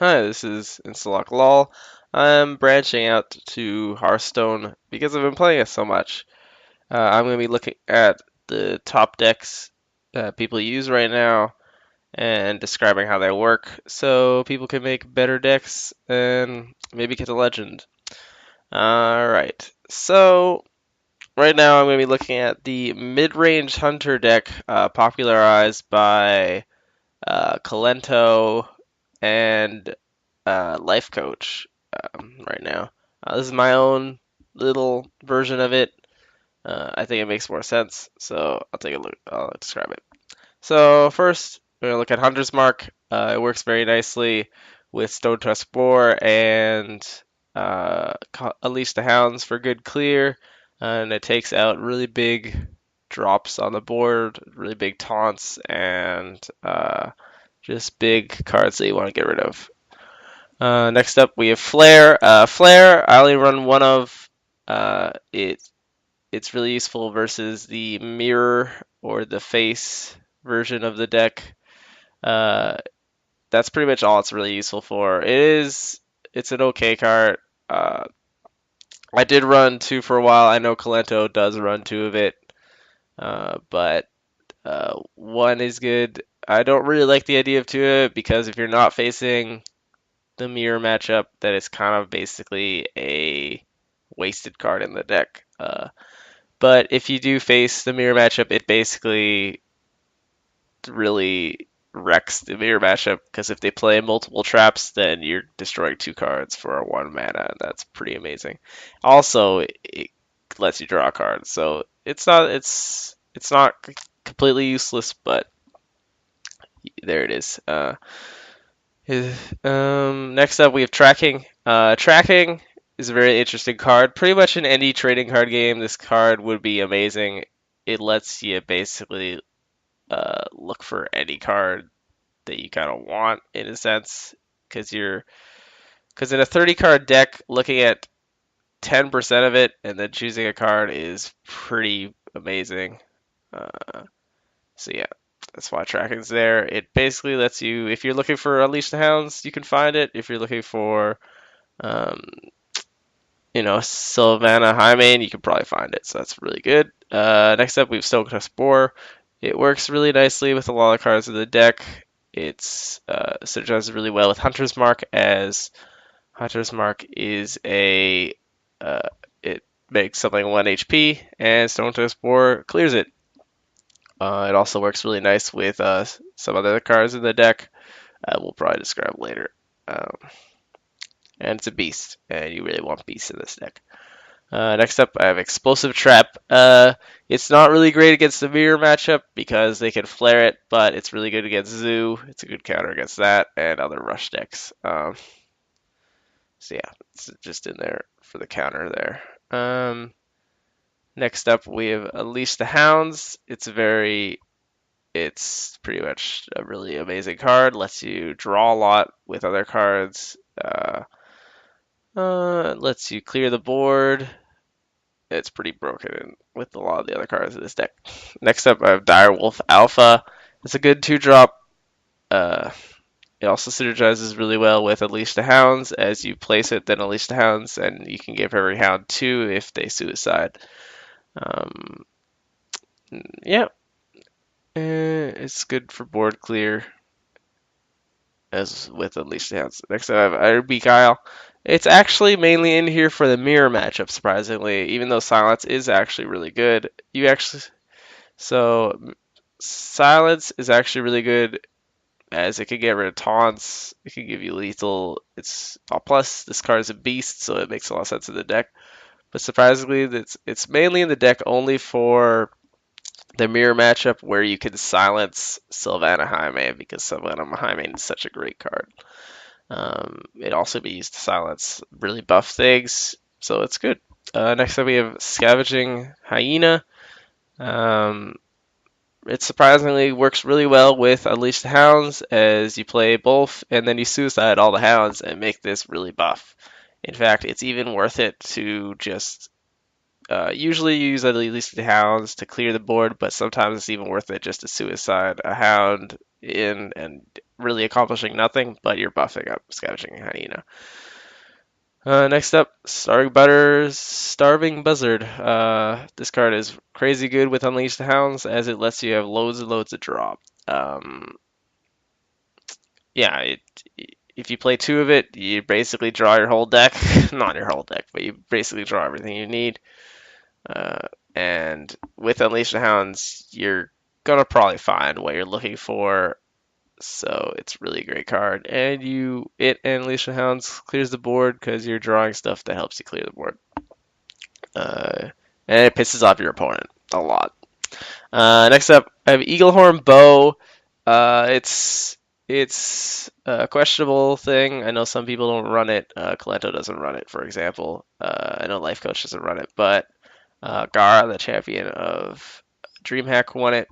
Hi, this is Instalock Lol. I'm branching out to Hearthstone because I've been playing it so much. I'm going to be looking at the top decks people use right now and describing how they work so people can make better decks and maybe get a legend. Alright, so right now I'm going to be looking at the mid-range hunter deck popularized by Kalento and life coach right now. This is my own little version of it. I think it makes more sense, so I'll take a look. I'll describe it. So first, we're gonna look at Hunter's Mark. It works very nicely with Stone Trust Spore and Unleash the Hounds for good clear, and it takes out really big drops on the board, really big taunts, and just big cards that you want to get rid of. Next up, we have Flare. Flare, I only run one of. It's really useful versus the mirror or the face version of the deck. Uh, that's pretty much all it's really useful for. It's an okay card. Uh, I did run two for a while. I know Kalento does run two of it, but one is good. I don't really like the idea of two of it because if you're not facing the mirror matchup, that is kind of basically a wasted card in the deck. But if you do face the mirror matchup, it basically really wrecks the mirror matchup because if they play multiple traps, then you're destroying two cards for a one mana, and that's pretty amazing. Also, it lets you draw cards, so it's not completely useless, but there it is. Next up, we have tracking. Tracking is a very interesting card. Pretty much in any trading card game, this card would be amazing. It lets you basically look for any card that you kind of want in a sense, because in a 30 card deck, looking at 10% of it and then choosing a card is pretty amazing. So yeah, that's why tracking's there. It basically lets you, if you're looking for Unleash the Hounds, you can find it. If you're looking for, um, Sylvana Highmane, you can probably find it. So that's really good. Next up, we have Stoked Spore. It works really nicely with a lot of cards in the deck. It's synergizes really well with Hunter's Mark, as Hunter's Mark is it makes something 1 HP, and Stone Spore clears it. It also works really nice with some other cards in the deck. We'll probably describe later. Um, and it's a beast, and you really want beasts in this deck. Next up, I have Explosive Trap. It's not really great against the mirror matchup because they can flare it, but it's really good against Zoo. It's a good counter against that and other rush decks. So yeah, it's just in there for the counter there. Next up, we have Unleash the Hounds. It's pretty much a really amazing card. Lets you draw a lot with other cards. Lets you clear the board. It's pretty broken with a lot of the other cards in this deck. Next up, I have Direwolf Alpha. It's a good 2-drop. Uh, it also synergizes really well with Unleash the Hounds. As you place it, then Unleash the Hounds, and you can give every hound 2 if they suicide. Um, yeah, it's good for board clear as with Unleash the Hounds. Next, I have Iron Beguile. It's actually mainly in here for the mirror matchup, surprisingly, even though Silence is actually really good. So Silence is actually really good as it can get rid of taunts. It can give you lethal. Plus this card is a beast, so it makes a lot of sense in the deck. But surprisingly, it's mainly in the deck only for the mirror matchup where you can silence Sylvana Jaime because Sylvana Jaime is such a great card. It also be used to silence really buff things, so it's good. Next up, we have Scavenging Hyena. Um, it surprisingly works really well with Unleash the Hounds as you play both and then you suicide all the hounds and make this really buff. In fact, it's even worth it to just usually use Unleash the Hounds to clear the board, but sometimes it's even worth it just to suicide a hound in and really accomplishing nothing, but you're buffing up Scavenging Hyena. Next up, Starving Buzzard. This card is crazy good with Unleash the Hounds as it lets you have loads and loads of draw. Um, yeah, if you play two of it, you basically draw your whole deck. Not your whole deck, but you basically draw everything you need. Uh, and with Unleash the Hounds, you're gonna probably find what you're looking for. So it's really a great card. And Unleash the Hounds clears the board because you're drawing stuff that helps you clear the board. And it pisses off your opponent a lot. Next up, I have Eaglehorn Bow. It's a questionable thing. I know some people don't run it. Kalento doesn't run it, for example. I know Life Coach doesn't run it, but Gara, the champion of DreamHack, won it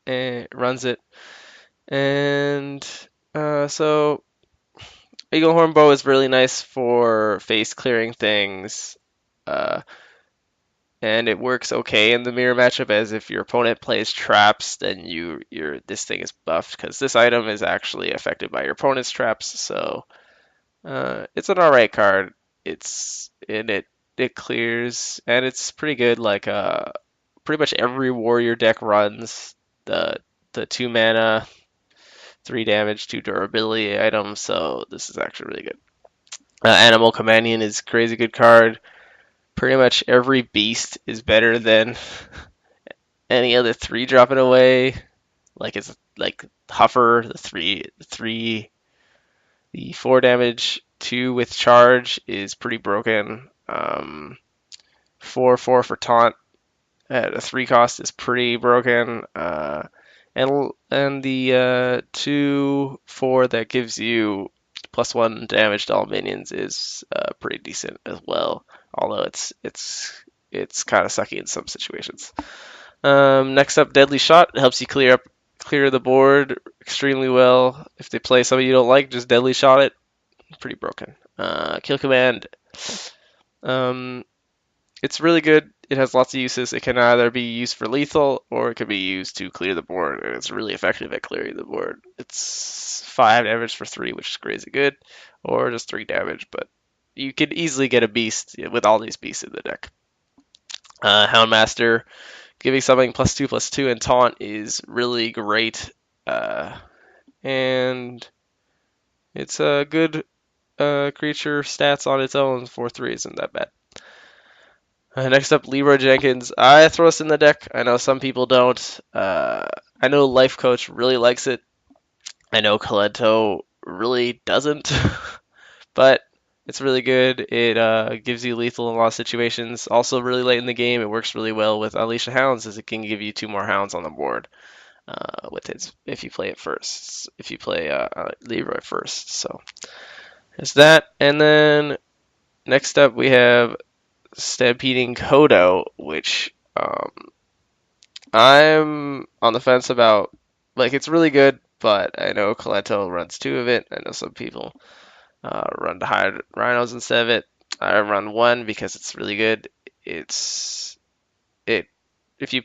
and runs it. And so Eaglehorn Bow is really nice for face clearing things. Uh, and it works okay in the mirror matchup as if your opponent plays traps, then this thing is buffed because this item is actually affected by your opponent's traps. So it's an alright card. It clears and it's pretty good. Like pretty much every warrior deck runs the 2 mana, 3 damage, 2 durability item. So this is actually really good. Animal Companion is a crazy good card. Pretty much every beast is better than any other 3 dropping away. Like it's like Huffer, the 4 damage 2 with charge is pretty broken. 4 for taunt at a 3 cost is pretty broken. And the 2/4 that gives you +1 damage to all minions is pretty decent as well. Although it's kind of sucky in some situations. Next up, Deadly Shot. It helps you clear the board extremely well. If they play somebody you don't like, just Deadly Shot it. Pretty broken. Kill Command. Um, it's really good. It has lots of uses. It can either be used for lethal or it can be used to clear the board, and it's really effective at clearing the board. It's 5 damage for 3, which is crazy good, or just 3 damage, but you could easily get a beast with all these beasts in the deck. Houndmaster, giving something +2/+2 and taunt is really great, and it's a good creature stats on its own. 4/3 isn't that bad. Next up, Leroy Jenkins. I throw this in the deck. I know some people don't. I know Life Coach really likes it. I know Kalento really doesn't, but it's really good. It gives you lethal in a lot of situations. Also, really late in the game, it works really well with Unleash the Hounds, as it can give you 2 more hounds on the board with its if you play it first. If you play Leroy first, so there's that. And then next up, we have Stampeding Kodo, which I'm on the fence about. Like, it's really good, but I know Kalento runs 2 of it. I know some people run the higher rhinos instead of it. I run 1 because it's really good. It's it if you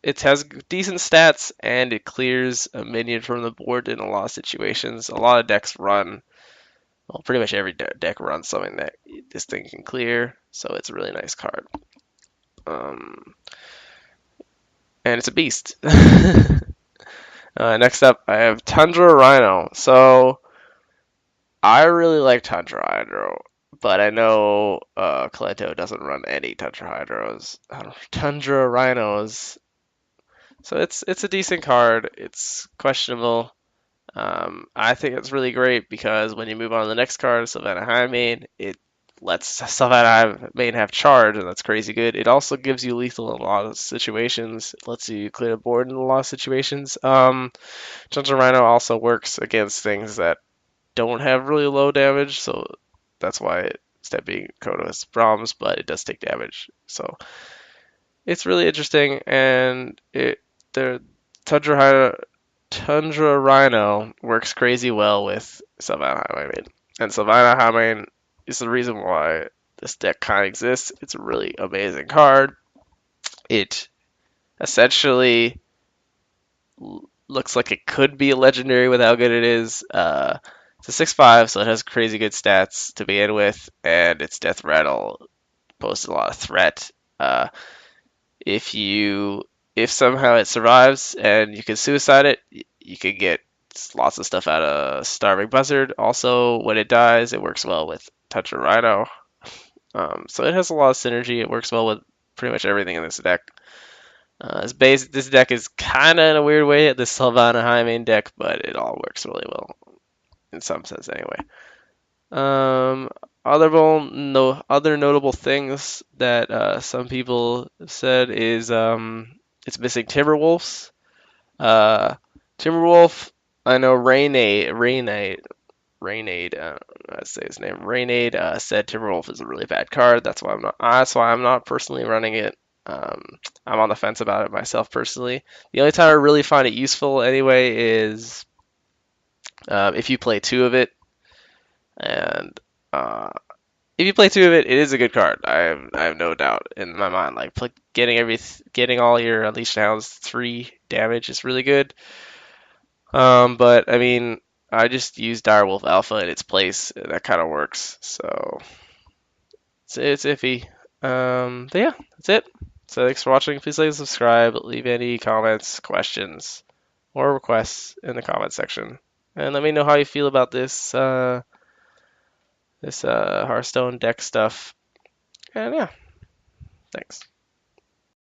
it has decent stats and it clears a minion from the board in a lot of situations. A lot of decks run. Well, pretty much every deck runs something that this thing can clear, so it's a really nice card. And it's a beast. Next up, I have Tundra Rhino. So I really like Tundra Hydro, but I know Kalento doesn't run any Tundra Hydros. Tundra Rhinos. So it's a decent card. It's questionable. I think it's really great because when you move on to the next card, Savannah Highmane, it lets Savannah Highmane have charge, and that's crazy good. It also gives you lethal in a lot of situations. It lets you clear the board in a lot of situations. Tundra Rhino also works against things that don't have really low damage, so that's why Stepping Kodo has problems, but it does take damage. So it's really interesting, and the Tundra Rhino works crazy well with Savannah Highmane. And Savannah Highmane is the reason why this deck kind of exists. It's a really amazing card. It essentially looks like it could be a legendary with how good it is. It's a 6/5, so it has crazy good stats to begin with, and its death rattle poses a lot of threat. Uh, if you if somehow it survives and you can suicide it, you can get lots of stuff out of Starving Buzzard. Also, when it dies, it works well with Touch of Rhino. So it has a lot of synergy. It works well with pretty much everything in this deck. This deck is kind of in a weird way the Sylvana High main deck, but it all works really well in some sense anyway. Um, other notable things that some people said is it's missing Timberwolves. Uh, Timberwolf, I know Rainade, let's say his name. Rainade said Timberwolf is a really bad card. That's why I'm not personally running it. Um, I'm on the fence about it myself personally. The only time I really find it useful anyway is if you play two of it, and uh, if you play two of it, it is a good card. I have no doubt in my mind. Like getting all your Unleashed Hounds 3 damage is really good. But I mean, I just use Direwolf Alpha in its place. And that kind of works. So it's iffy. But yeah, that's it. So thanks for watching. Please like and subscribe. Leave any comments, questions, or requests in the comment section, and let me know how you feel about this Hearthstone deck stuff. And yeah, thanks.